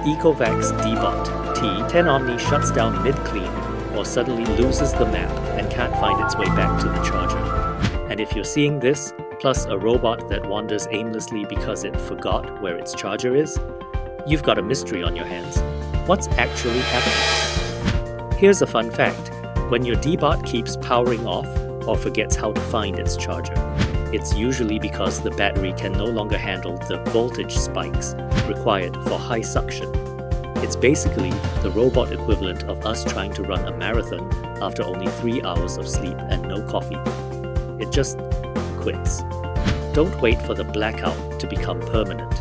Ecovacs Deebot T10 Omni shuts down mid-clean or suddenly loses the map and can't find its way back to the charger. And if you're seeing this, plus a robot that wanders aimlessly because it forgot where its charger is, you've got a mystery on your hands. What's actually happening? Here's a fun fact. When your Deebot keeps powering off or forgets how to find its charger, it's usually because the battery can no longer handle the voltage spikes required for high suction. It's basically the robot equivalent of us trying to run a marathon after only 3 hours of sleep and no coffee. It just quits. Don't wait for the blackout to become permanent.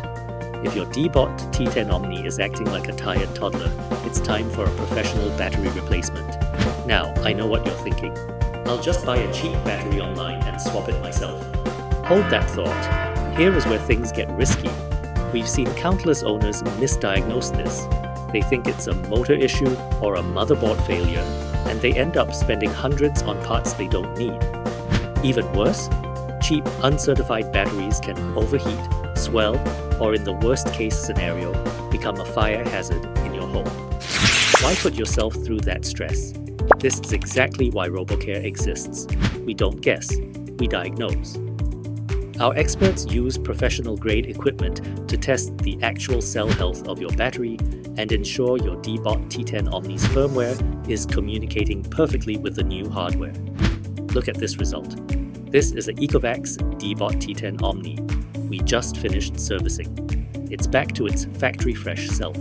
If your Deebot T10 Omni is acting like a tired toddler, it's time for a professional battery replacement. Now, I know what you're thinking. I'll just buy a cheap battery online and swap it myself. Hold that thought. Here is where things get risky. We've seen countless owners misdiagnose this. They think it's a motor issue or a motherboard failure, and they end up spending hundreds on parts they don't need. Even worse, cheap, uncertified batteries can overheat, swell, or in the worst case scenario, become a fire hazard in your home. Why put yourself through that stress? This is exactly why RoboCare exists. We don't guess, we diagnose. Our experts use professional-grade equipment to test the actual cell health of your battery and ensure your Deebot T10 Omni's firmware is communicating perfectly with the new hardware. Look at this result. This is an Ecovacs Deebot T10 Omni. We just finished servicing. It's back to its factory-fresh self.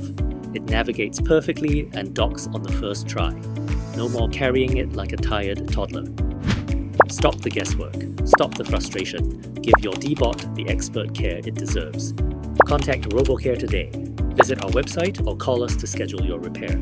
It navigates perfectly and docks on the first try. No more carrying it like a tired toddler. Stop the guesswork. Stop the frustration. Give your Deebot the expert care it deserves. Contact RoboCare today. Visit our website or call us to schedule your repair.